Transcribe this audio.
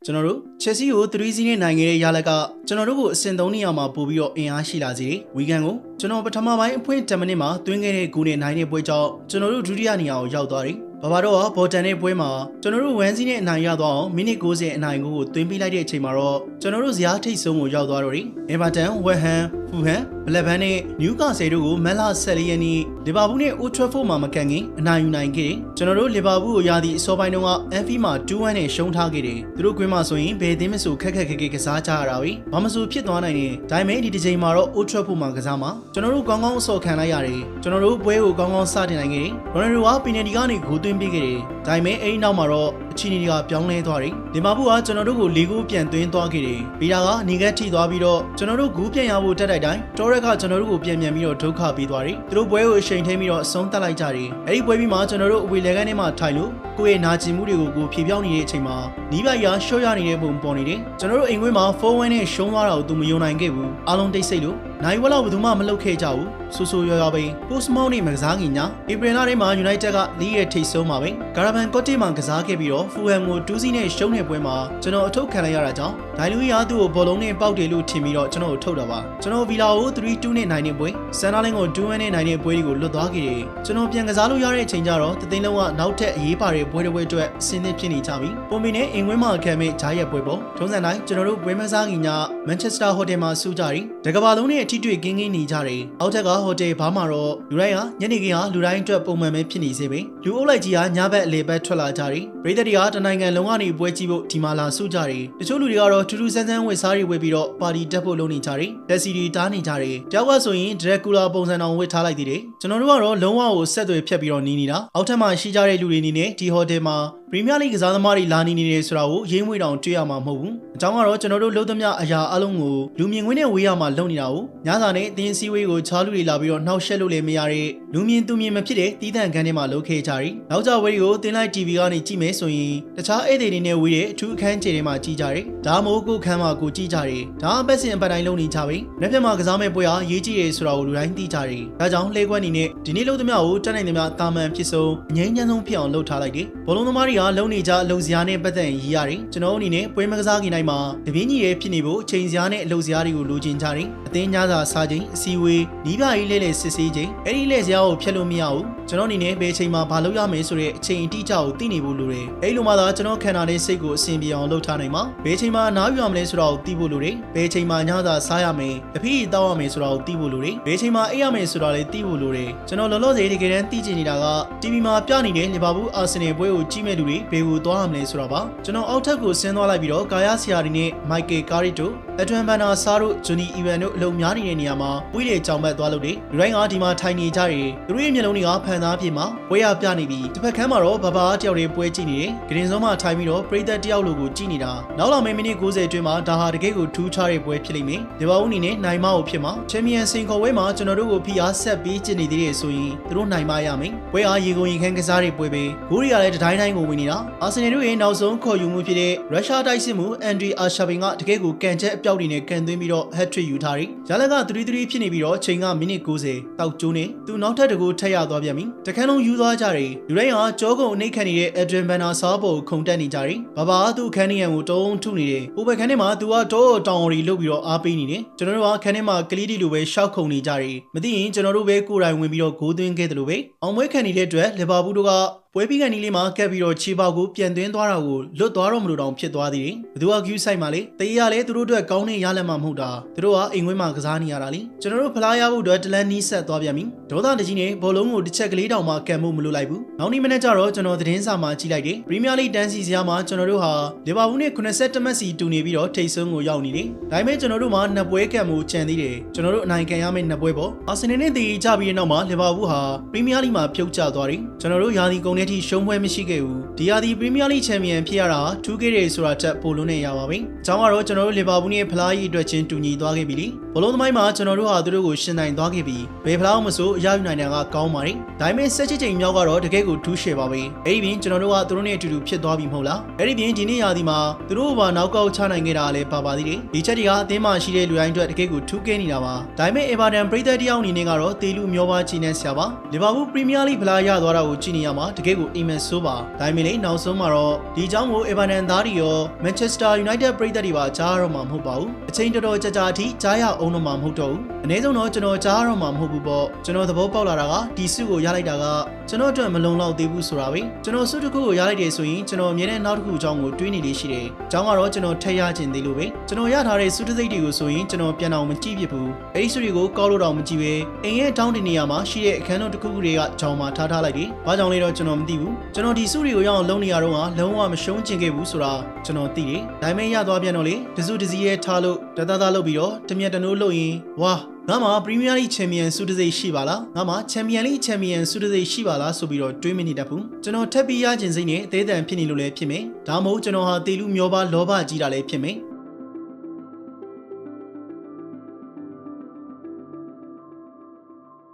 ကျွန်တော်တို့ချက်စီကို3စီးနဲ့နိုင်ခဲ့တဲ့ရလက်ကကျွန်တော်တို့ကိုအဆင့်3နေရာမှာပို့ပြီးတော့အင်အားရှိလာစေတယ်ဝီကန်ကိုကျွန်တော်ပထမပိုင်းအဖွင့်10မိနစ်မှာတွင်းခဲ့တဲ့ဂူနဲ့နိုင်တဲ့ပွဲကြောင့်ကျွန်တော်တို့ဒုတိယနေရာကိုရောက်သွားတယ်ဘာဘာတော့ဘော်တန်တဲ့ပွဲမှာကျွန်တော်တို့ဝမ်စီနဲ့အနိုင်ရသွားအောင်မိနစ်90အနိုင်ကိုသွင်းပေးလိုက်တဲ့အချိန်မှာတော့ကျွန်တော်တို့ဇယားထိတ်ဆုံးကိုရောက်သွားတော့တယ်။အေဗာတန်၊ဝက်ဟမ်၊ဖူဟန်၊ဘလက်ဘန်နဲ့နယူကာဆယ်တို့ကိုမက်လာ14ရက်နေ့လီဗာပူးနဲ့အိုထရက်ဖို့မှာမကန်ခင်အနိုင်ယူနိုင်ခဲ့တယ်။ကျွန်တော်တို့လီဗာပူးကိုရသည့်အစောပိုင်းတုန်းကအန်ဖီမှာ2-1နဲ့ရှုံးထားခဲ့တယ်။သူတို့ကွင်းမှာဆိုရင်ဘယ်သင်းမဆိုခက်ကစားကြရတာပဲ။ဘာမဆိုဖြစ်သွားနိုင်တယ်။ဒါပေမဲ့ဒီတစ်ချိန်မှာတော့အိုထရက်ဖို့မှာကစားမှာကျွန်တော်တို့ကောင်းကောင်းအစောခံလိုက်ရတယ်။ကျွန်တော်တို့ပွဲကိုကောင်းကောင်းစတင်နိုင်ခဲ့တယ်။ရိုနယ်ဒိုကပီနယ်တီကနေဂိုးသွင်းပေးခဲ့တယ်။ဒါပေမဲ့အဲ့ဒီနောက်မှာတော့အခြေအနေတွေကပြောင်းလဲသွားတယ်။လီဗာပူးကကျွန်တော်တို့ကို၄ဂိုးပြန်သွင်းသွားခဲ့တယ်။ပြီးတာကနေကက်ထိသွားပြီးတော့ကျွန်တော်တို့ဂိုးပြန်ရဖို့တက်တိုက်တိုင်းတောရက်ကကျွန်တော်တို့ကိုပြန်ပြီးတော့ဒုက္ခပေးသွားတယ်။သူတို့ပွဲကိုအချိန်ထိပြီးတော့အဆုံးသတ်လိုက်ကြတယ်။အဲ့ဒီပွဲပြီးမှကျွန်တော်တို့အဝေးလဲကန်းထဲမှာထိုင်လို့ကိုယ့်ရဲ့နာကျင်မှုတွေကိုဖြေပြောင်းနေတဲ့အချိန်မှာနီးပြရာရှော့ရနေတဲ့ပုံပေါ်နေတယ်။ကျွန်တော်တို့အိမ်ခွင်းမှာ4-1နဲ့ရှုံးသွားတာကိုသူမယုံနိုင်ခဲ့ဘူး။အားလုံးတိတ်ဆိတ်လို့နိုင်ဝက်လောက်ဘယ်သူမှမလုပ်ခဲ့ကြဘူး။ဆူဆူရွာပဲ။ Post Mount နဲ့မကစားခင်ညာဧပြီလထဲမှာ United ကလီးရဲ့ထိပ်ဆုံးမှာပဲ။ကာရာဗန်ကော့တေးမှာကစားခဲ့ပြီးတော့ Fulham ကို2-0နဲ့ရှုံးတဲ့ပွဲမှာကျွန်တော်အထုတ်ခံလိုက်ရတာကြောင့်ဒိုင်လူကြီးကသူ့ကိုဘောလုံးနဲ့ပေါက်တယ်လို့ထင်ပြီးတော့ကျွန်တော်ကိုထုတ်တာပါ။ကျွန်တော်ဗီလာကို3-2နဲ့နိုင်တဲ့ပွဲဆန်နာလင်းကို2-1နဲ့နိုင်တဲ့ပွဲတွေကိုလွတ်သွားခဲ့တယ်။ကျွန်တော်ပြန်ကစားလို့ရတဲ့အချိန်ကျတော့တသိန်းလုံးကနောက်ထပ်အရေးပါတဲ့ပွဲတစ်ပွဲအတွက်အဆင်သင့်ဖြစ်နေကြပြီ။ပုံမီနဲ့အင်ဝင်းမှာခံမဲ့ဂျားရက်ပွဲပေါ့။ထုံးစံတိုင်းကျွန်တော်တို့ပွဲမစားခင်ညမန်ချက်စတာဟိုတယ်မှာစုကြတယ်။တကဘာလုံးနဲ့အထီးတွေ့ကင်းနေကြတယ်။အောက်ထက်ကဟိုတယ်ဘားမှာတော့လူတိုင်းကညနေခင်းကလူတိုင်းအတွက်ပုံမှန်ပဲဖြစ်နေစေပဲ။လူအုပ်လိုက်ကြီးကညဘက်အလေဘက်ထွက်လာကြတယ်။ပြည်သက်တွေကတနိုင်ငံလုံးကနေပွဲကြည့်ဖို့ဒီမှာလာစုကြတယ်။တချို့လူတွေကတော့ထူးထူးဆန်းဆန်းဝတ်စားတွေဝတ်ပြီးတော့ပါတီတက်ဖို့လုပ်နေကြတယ်။တက်စီတွေတားနေကြတယ်။တယောက်ကဆိုရင်ဒရက်ကူလာပုံစံအောင်ဝတ်ထားလိုက်သေးတယ်။ကျွန်တော်တို့ကတော့လုံးဝကိုဆက်သွယ်ဖြတ်ပြီးတော့နေနေတာ။အောက်ထက်မှာရှိကြတဲ့လူတွေအနေနဲ့ဒီဟိုတယ်မှာပရီးမီးယားလိဂ်ကစားသမားတွေလာနေတယ်ဆိုတာကိုရင်းမွေတောင်တွေ့ရမှာမဟုတ်ဘူး။အကြောင်းကတော့ကျွန်တော်တို့လုံးသမျှအရာအလုံးကိုလူမြင်ကွင်းနဲ့ဝေးရမှာလုပ်နေတာကိုညစာနဲ့အတင်းစည်းဝေးကိုချားလူတွေလာပြီးတော့နှောက်ယှက်လို့လည်းမရတဲ့လူမြင်သူမြင်မဖြစ်တဲ့တီးတန့်ခန်းထဲမှာလုပ်ခဲ့ကြတယ်။နောက်ကြဝေးကိုတင်လိုက် TV ကနေကြည့်မယ်ဆိုရင်တခြားဧည့်သည်တွေနဲ့ဝေးတဲ့အထူးအခန်းခြေထဲမှာကြည့်ကြတယ်။ဒါမှမဟုတ်ကိုခန်းမှာကိုကြည့်ကြတယ်။ဒါအပတ်စဉ်အပတ်တိုင်းလုပ်နေကြပဲ။နှစ်ဖက်မှာကစားမဲ့ပွဲဟာရေးကြည့်ရဲဆိုတာကိုလူတိုင်းသိကြတယ်။ဒါကြောင့်လှည့်ကွက်အနေနဲ့ဒီနေ့လုံးသမျှကိုတက်နိုင်သမျှတာမန်ဖြစ်ဆုံးအငြိမ်းချမ်းဆုံးဖြစ်အောင်လုပ်ထားလိုက်တယ်။ဘောလုံးသမားတွေကလုံးနေကြအလုပ်စရာနဲ့ပတ်သက်ရင်ရေးရတယ်။ကျွန်တော်အနေနဲ့ပွဲမကစားခင်တိုင်းမှာတပြင်းကြီးရဲဖြစ်နေဖို့ချိန်စရာနဲ့အလုပ်စရာတွေကိုလိုချင်ကြတယ်။အသင်းညစာစားချိန်အစည်းအဝေးနီးပြရေးလဲစစ်ဆေးချိန်အဲ့ဒီလဲစရာကိုဖျက်လို့မရဘူး။ကျွန်တော်အနေနဲ့ဘယ်ချိန်မှာဘာလုပ်ရမယ်ဆိုတဲ့အချိန်အတိအကျကိုသိနေဖို့လိုတယ်။အဲ့လိုမှသာကျွန်တော်ခံထားတဲ့စိတ်ကိုအဆင်ပြေအောင်လုပ်ထားနိုင်မှာ။ဘယ်ချိန်မှာနားယူရမလဲဆိုတာကိုသိဖို့လိုတယ်။ဘယ်ချိန်မှာညစာစားရမယ်။တဖီးတောက်ရမယ်ဆိုတာကိုသိဖို့လိုတယ်။ဘယ်ချိန်မှာအိပ်ရမယ်ဆိုတာလည်းသိဖို့လိုတယ်။ကျွန်တော်လောလောဆယ်တကယ်တမ်းသိချင်နေတာက TV မှာပြနေတဲ့လီဗာပူးအာဆင်နယ်ပွဲကိုကြည့်မဲ့လူတွေဘယ်ကိုသွားရမလဲဆိုတာပါ။ကျွန်တော်အောက်ထပ်ကိုဆင်းသွားလိုက်ပြီးတော့ကာယာဆီယာဒီနဲ့မိုက်ကယ်ကာရီတိုအဒွမ်ဘန်နာဆာတို့ဂျူနီအီဗန်တို့အလုံများနေတဲ့နေရာမှာဝိလေကြောင်ဘက်သွားလို့တယ်လူတိုင်းကဒီမှာထိုင်နေကြတယ်သူတို့ရဲ့မျက်လုံးတွေကဖန်သားပြေမှာပွဲရပြနေပြီးတစ်ဖက်ခန်းမှာတော့ဘဘာတယောက်တွေပွဲကြည့်နေတယ်ဂရင်စုံမှာထိုင်ပြီးတော့ပရိသတ်တယောက်လိုကိုကြည့်နေတာနောက်လာမယ့်မိနစ်90အတွင်းမှာဒါဟာတကယ်ကိုထူးခြားတဲ့ပွဲဖြစ်လိမ့်မယ်ဒီဘာဦးအနေနဲ့နိုင်မကိုဖြစ်မှာချန်ပီယံစင်ခေါ်ပွဲမှာကျွန်တော်တို့ကိုဖိအားဆက်ပြီးကျင့်နေသေးတယ်ဆိုရင်သူတို့နိုင်မရမယ်ပွဲအားရေကုန်ရေခမ်းကစားတဲ့ပွဲပဲဂိုးတွေကလည်းတတိုင်းတိုင်းကိုဝင်နေတာအာဆင်နယ်တို့ရဲ့နောက်ဆုံးခေါ်ယူမှုဖြစ်တဲ့ရုရှားတိုက်စစ်မှုအန်ဒရီအာရှာဘင်ကတကယ်ကိုကန်ချက်အပြောက်တွေနဲ့ကန်သွင်းပြီးတော့ဟက်ထရစ်ယူထားတယ်ရလက3-3ဖြစ်နေပြီးတော့ချိန်ကမိနစ်90တောက်ကျိုးနေသူနောက်ထပ်တကူထက်ရသွားပြန်ပြီတခန်းလုံးယူသွားကြတယ်လူတိုင်းကကြောကုံအနှိတ်ခံနေတဲ့အဒရင်ဘန်နာဆာပေါ်ခုန်တက်နေကြတယ်ဘာဘာသူ့ခန်းနေရန်ကိုတုံးထုနေတယ်ဟိုဘက်ခန်းထဲမှာသူကတော့တောင်ရီလုတ်ပြီးတော့အားပေးနေတယ်ကျွန်တော်တို့ကခန်းထဲမှာကလီတီလိုပဲရှောက်ခုန်နေကြတယ်မသိရင်ကျွန်တော်တို့ပဲကိုယ်တိုင်ဝင်ပြီးတော့ဂိုးသွင်းခဲ့တယ်လို့ပဲအောင်မွေးခံနေတဲ့အတွက်လီဗာပူးတို့ကပွဲပြီးကန်ဒီလေးမှာကပ်ပြီးတော့ခြေပေါက်ကိုပြန်သွင်းသွားတာကိုလွတ်သွားတော့မလို့တောင်ဖြစ်သွားသေးတယ်ဘသူကဂယူးဆိုင်မှာလေတေးရလဲသူတို့အတွက်ကောင်းတဲ့ရလက်မှမဟုတ်တာသူတို့ကအိမ်ဝင်းမှာကစားနေရတာလေကျွန်တော်တို့ဖလားရဖို့အတွက်တလန်နီးဆက်သွားပြန်ပြီဒေါသတကြီးနဲ့ဘောလုံးကိုတစ်ချက်ကလေးတောင်မှကန်ဖို့မလိုလိုက်ဘူးနောက်နေ့မနေ့ကျတော့ကျွန်တော်သတင်းစာမှာကြည့်လိုက်တယ်ပရီးမီးယားလိဂ်တန်းစီစရာမှာကျွန်တော်တို့ဟာလီဗာပူးနဲ့82မှတ်စီတူနေပြီးတော့ထိပ်ဆုံးကိုရောက်နေတယ်ဒါပေမဲ့ကျွန်တော်တို့မှာနှစ်ပွဲကန်မှုကြံသေးတယ်ကျွန်တော်တို့အနိုင်ကန်ရမယ့်နှစ်ပွဲပေါ့အာဆင်နယ်နဲ့တည်ကြပြီးတဲ့နောက်မှာလီဗာပူးဟာပရီးမီးယားလိဂ်မှာပြုတ်ကျသွားတယ်ကျွန်တော်တို့ယာဒီကုန်တဲ့အထိရှုံးပွဲမရှိခဲ့ဘူးဒီယာဒီပရီးမီးယားလိဂ်ချန်ပီယံဖြစ်ရတာထူးခဲ့တယ်ဆိုတာတက်ပိုလုံးနဲ့ရပါပြီအကြောင်းကတော့ကျွန်တော်တို့လီဗာပူးနဲ့ဖလားကြီးအတွက်ချင်းတူညီသွားခဲ့ပြီလေဘ လုံးသမိုင်းမှာကျွန်တော်တို့ဟာသူတို့ကိုရှင်းနိုင်သွားခဲ့ပြီးဘယ်ဖလားမဆိုအရယူနိုင်တာကကောင်းပါတယ်ဒါပေမဲ့16ချိန်မြောက်ကတော့တကယ်ကိုထူးရှယ်ပါပဲအဲ့ဒီပြင်ကျွန်တော်တို့ကသူတို့နဲ့အတူတူဖြစ်သွားပြီမဟုတ်လားအဲ့ဒီပြင်ဒီနေ့ရာသီမှာသူတို့ဘာနောက်ကောက်ချနိုင်ခဲ့တာလည်းပါသေးတယ်ဒီချက်တွေကအသင်းမှာရှိတဲ့လူတိုင်းအတွက်တကယ်ကိုထူးကဲနေတာပါဒါပေမဲ့အေဗာတန်ပရိသတ်တယောက်အနေနဲ့ကတော့တေလူမျောပါချီနဲ့ဆရာပါလီဗာပူးပရီးမီးယားလိဖလားရသွားတာကိုကြည့်နေရမှာတကယ်ကိုအိမ်မက်ဆိုးပါဒါပေမဲ့လေနောက်ဆုံးမှာတော့ဒီအကြောင်းကိုအေဗာတန်သားတွေရောမန်ချက်စတာယူနိုက်တက်ပရိသတ်တွေပါကြားရမှာမဟုတ်ပါဘူးအချိန်တော်တော်ကြာကြာအထိကြားရအောင်တော့မှာမဟုတ်တော့ဘူးအနည်းဆုံးတော့ကျွန်တော်ကြားရမှာမဟုတ်ဘူးပေါ့ကျွန်တော်သဘောပေါက်လာတာကဒီစုကိုရလိုက်တာကကျွန်တော်အတွက်မလုံလောက်သေးဘူးဆိုတာပဲကျွန်တော်စုတစ်ခုကိုရလိုက်တယ်ဆိုရင်ကျွန်တော်အမြဲတမ်းနောက်တစ်ခုအကြောင်းကိုတွေးနေလေးရှိတယ်အကြောင်းကတော့ကျွန်တော်ထက်ရခြင်းသေးလို့ပဲကျွန်တော်ရထားတဲ့စုတစိတ်တွေကိုဆိုရင်ကျွန်တော်ပြန်အောင်မကြည့်ဖြစ်ဘူးအဲ့ဒီစုတွေကိုကောက်လို့တော့မကြည့်ပဲအိမ်ရဲ့တောင်းတင်နေရမှာရှိတဲ့အခန်းတော်တစ်ခုခုတွေကကြောင်မှာထားလိုက်တယ်ဘာကြောင့်လဲတော့ကျွန်တော်မသိဘူးကျွန်တော်ဒီစုတွေကိုရအောင်လုံးနေရတော့ကလုံးဝမရှုံးကျင်ခဲ့ဘူးဆိုတာကျွန်တော်သိတယ်ဒါပေမဲ့ရသွားပြန်တော့လေတစုတစည်းရဲ့ထားလို့တသားသားလုပ်ပြီးတော့တမျက်တနိုးလုပ်ရင်ဝါငါမှာပရီးမီးယားလိချန်ပီယံဆုတစိတ်ရှိပါလားငါမှာချန်ပီယံလိချန်ပီယံဆုတစိတ်ရှိပါလားဆိုပြီးတော့တွေးမိနေတတ်ဘူးကျွန်တော်ထပ်ပြီးရခြင်းစိတ်နဲ့အသေးအံဖြစ်နေလို့လည်းဖြစ်မယ်ဒါမှမဟုတ်ကျွန်တော်ဟာတေလူမျောပါလောဘကြီးတာလည်းဖြစ်မယ်